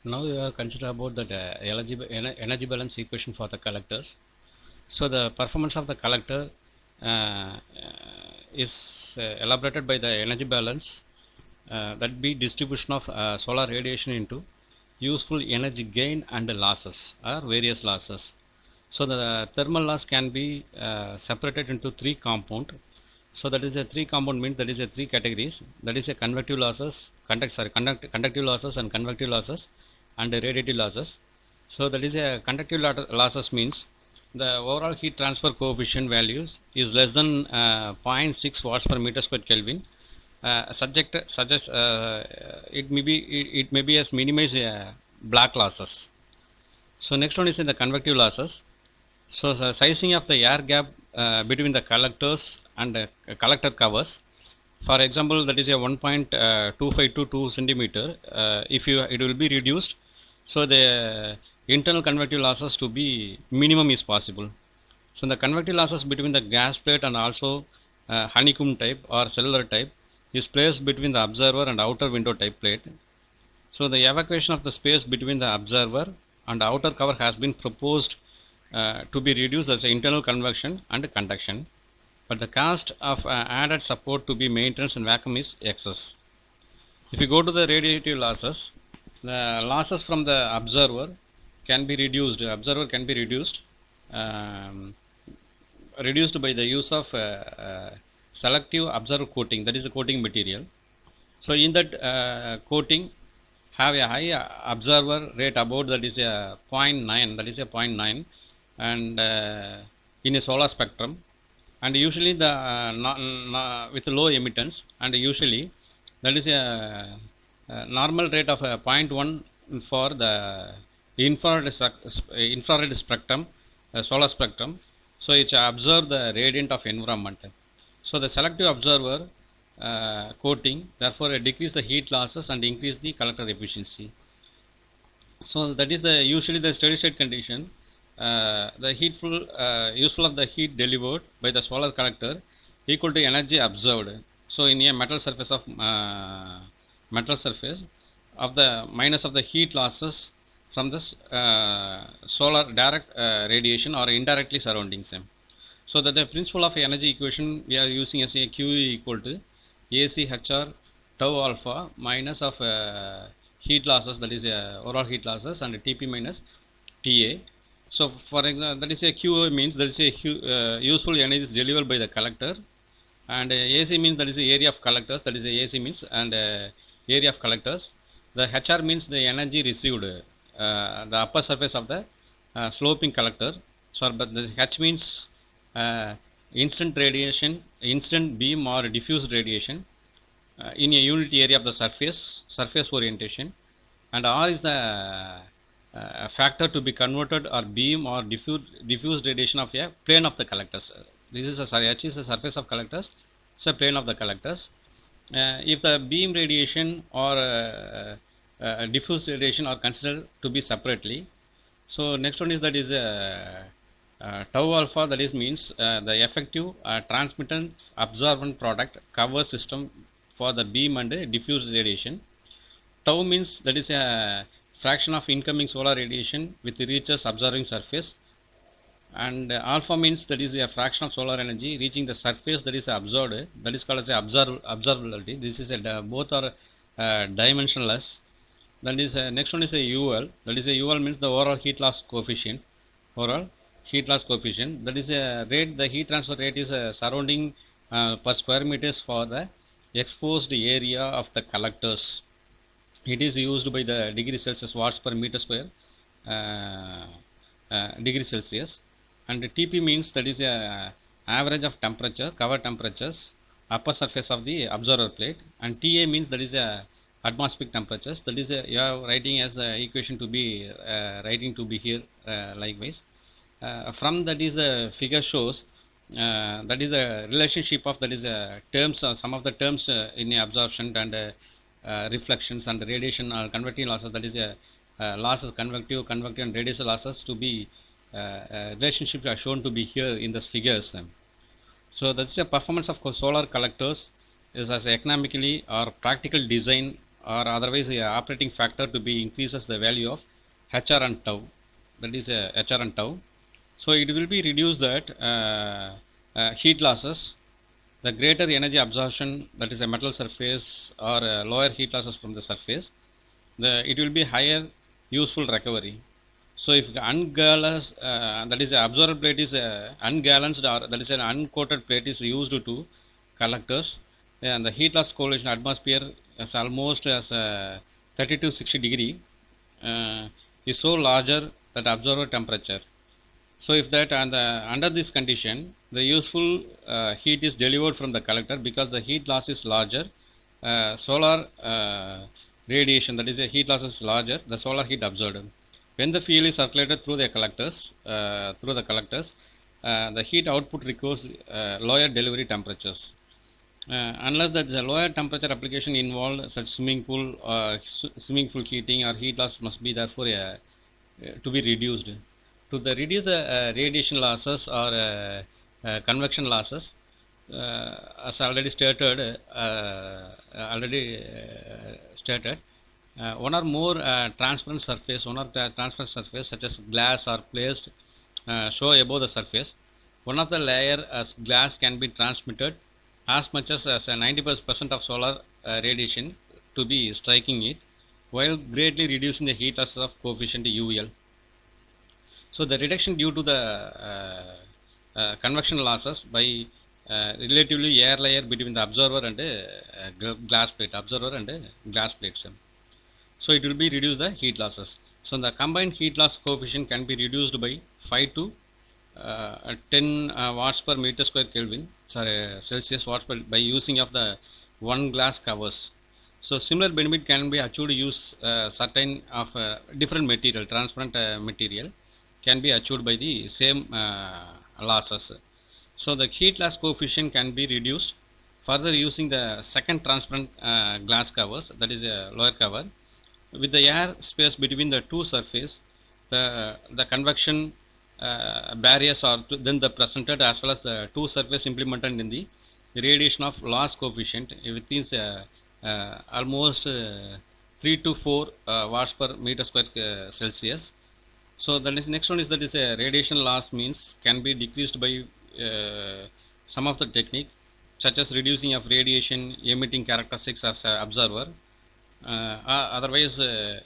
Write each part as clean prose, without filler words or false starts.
Now we are consider about the energy balance equation for the collectors. So the performance of the collector uh, is elaborated by the energy balance, that be distribution of solar radiation into useful energy gain and losses or various losses. So the thermal loss can be separated into three compound. So that is a three compound means that is a three categories. That is a convective losses, conductive losses and convective losses, and radiative losses. So that is a conductive losses means the overall heat transfer coefficient values is less than zero point 0.6 watts per meter square Kelvin. Subject suggests it may be as minimize black losses. So next one is in the convective losses. So the sizing of the air gap between the collectors and collector covers. For example, that is a 1.25 to 2 centimeter. If you it will be reduced, so the internal convective losses to be minimum is possible. So the convective losses between the gas plate and also honeycomb type or cellular type is placed between the observer and outer window type plate. So the evacuation of the space between the observer and the outer cover has been proposed to be reduced as internal convection and conduction, but the cost of added support to be maintenance and vacuum is excess. If you go to the radiative losses, the losses from the observer can be reduced. The observer can be um, reduced by the use of selective observer coating. That is a coating material. So in that coating, have a high observer rate about that is a zero point 0.9, that is a zero point 0.9, and in a solar spectrum, and usually the with low emittance, and usually that is a normal rate of 0.1 for the infrared spectrum, solar spectrum. So it observe the radiant of environment. So the selective observer coating therefore decrease the heat losses and increase the collector efficiency. So that is the usually the steady state condition. The heatful useful of the heat delivered by the solar collector equal to energy absorbed. So in a metal surface of the minus of the heat losses from this solar direct radiation or indirectly surrounding them. So that the principle of energy equation we are using as a Q equal to AC HR tau alpha minus of heat losses, that is overall heat losses, and TP minus TA. So for example, that is a Q means that is a useful energy is delivered by the collector, and AC means that is the area of collectors, that is the AC means, and area of collectors. The HR means the energy received, the upper surface of the sloping collector. So but the H means instant radiation, instant beam or diffused radiation in a unit area of the surface orientation, and R is the factor to be converted or beam or diffused radiation of a plane of the collectors. This is H is the surface of collectors, it's a plane of the collectors. If the beam radiation or diffused radiation are considered to be separately. So next one is that is tau alpha, that is means the effective transmittance absorbent product cover system for the beam and diffused radiation. Tau means that is a fraction of incoming solar radiation with reaches observing surface, and alpha means that is a fraction of solar energy reaching the surface that is absorbed, that is called as a observability. This is a both are dimensionless. That is next one is a UL, that is a UL means the overall heat loss coefficient, overall heat loss coefficient, that is a rate, the heat transfer rate is surrounding per square meters for the exposed area of the collectors. It is used by the degree Celsius watts per meter square degree Celsius, and TP means that is a average of temperature, cover temperatures, upper surface of the observer plate, and TA means that is a atmospheric temperatures, that is a, you are writing as the equation to be writing to be here likewise. From that is the figure shows that is a relationship of that is terms, some of the terms in absorption and reflections and radiation or convective losses, that is losses, convective and radiation losses to be relationships are shown to be here in the figures. So that's the performance of solar collectors is as economically or practical design or otherwise operating factor to be increases the value of HR and tau, that is HR and tau. So it will be reduce that heat losses, the greater energy absorption, that is a metal surface, or lower heat losses from the surface, it will be higher useful recovery. So if ungalanced, that is absorbed plate is ungalanced, or that is an uncoated plate is used to collectors, and the heat loss correlation atmosphere is almost as 30 to 60 degree, is so larger that observer temperature. So if that, and under this condition, the useful heat is delivered from the collector because the heat loss is larger. Solar radiation, that is a heat loss is larger, the solar heat absorbed. When the fuel is circulated through the collectors, the heat output requires lower delivery temperatures. Unless that the lower temperature application involved such swimming pool heating or heat loss must be therefore to be reduced. To reduce the radiation losses or convection losses, as already stated, one or more transparent surface, such as glass are placed show above the surface. One of the layer as glass can be transmitted as much as 90% of solar radiation to be striking it, while greatly reducing the heat loss of coefficient UL. So the reduction due to the convection losses by relatively air layer between the observer and glass plate, plates. So it will be reduce the heat losses. So the combined heat loss coefficient can be reduced by 5 to 10 watts per meter square Kelvin, Celsius watts by using of the one glass covers. So similar benefit can be achieved to use certain of different material, transparent material can be achieved by the same losses. So the heat loss coefficient can be reduced further using the second transparent glass covers, that is a lower cover, with the air space between the two surface. The convection barriers are then the presented, as well as the two surface implemented in the radiation of loss coefficient, which is almost 3 to 4 watts per meter square Celsius. So the next one is that is a radiation loss means can be decreased by some of the technique, such as reducing of radiation emitting characteristics as observer. Otherwise,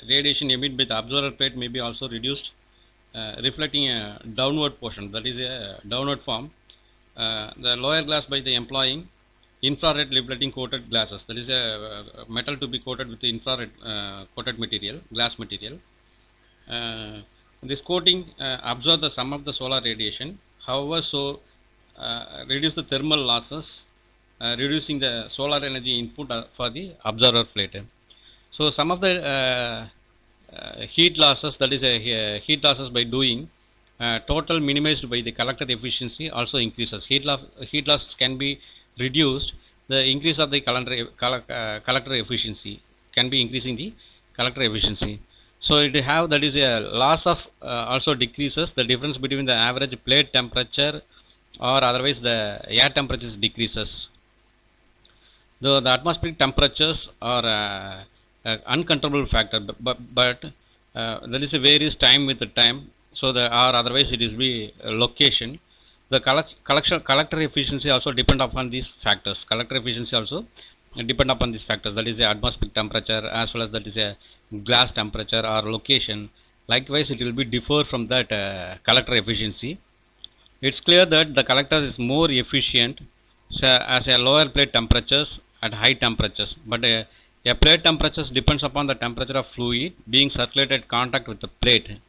radiation emitted by the observer plate may be also reduced, reflecting a downward portion, that is a downward form. The lower glass by the employing infrared reflecting coated glasses, that is a metal to be coated with the infrared coated material, glass material. This coating absorbs the sum of the solar radiation, however, so reduce the thermal losses, reducing the solar energy input for the observer plate. So some of the heat losses, that is heat losses by doing total minimized by the collector efficiency also increases. Heat loss can be reduced, the increase of the collector efficiency can be increasing the collector efficiency. So it have, that is a loss of also decreases, the difference between the average plate temperature or otherwise the air temperatures decreases. Though the atmospheric temperatures are uncontrollable factor, but there is a varies time with the time, so the or otherwise it is be location. The collector efficiency also depend upon these factors. Collector efficiency also depend upon these factors, that is the atmospheric temperature as well as that is a glass temperature or location. Likewise, it will be differ from that collector efficiency. It's clear that the collector is more efficient as a lower plate temperatures at high temperatures, but a plate temperatures depends upon the temperature of fluid being circulated at contact with the plate,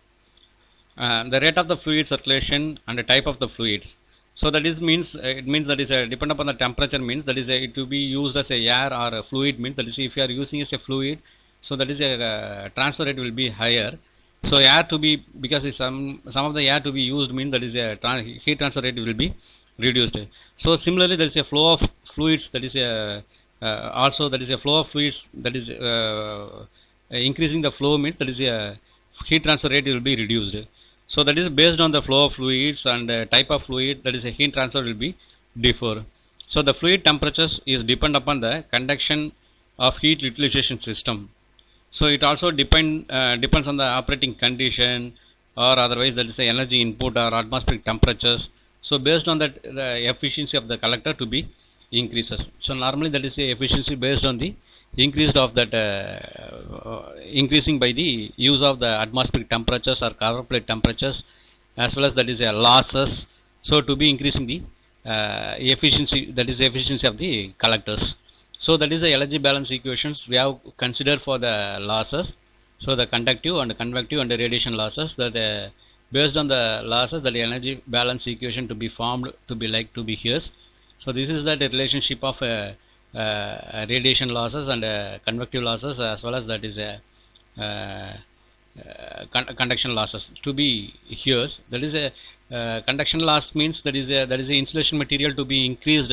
the rate of the fluid circulation and the type of the fluids. So that is means it means that is depend upon the temperature, means that is it to be used as a air or a fluid, means that is if you are using as a fluid, so that is a transfer rate will be higher. So air to be, because some of the air to be used means that is a heat transfer rate will be reduced. So similarly, there is a flow of fluids, that is a also that is a flow of fluids, that is increasing the flow means that is a heat transfer rate will be reduced. So that is based on the flow of fluids and type of fluid, that is a heat transfer will be differ. So the fluid temperatures is depend upon the conduction of heat utilization system. So it also depends on the operating condition, or otherwise that is the energy input or atmospheric temperatures. So based on that, the efficiency of the collector to be increases. So normally that is the efficiency based on the increased of that increasing by the use of the atmospheric temperatures or carbon plate temperatures, as well as that is a losses. So to be increasing the efficiency, that is the efficiency of the collectors. So that is the energy balance equations we have considered for the losses. So the conductive and convective and the radiation losses, that based on the losses, that the energy balance equation to be formed to be here. So this is the relationship of radiation losses and convective losses, as well as that is a conduction losses to be here. That is a conduction loss means that is a insulation material to be increased,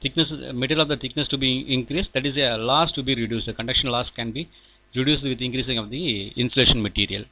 thickness material of the thickness to be increased, that is a loss to be reduced. The conduction loss can be reduced with increasing of the insulation material.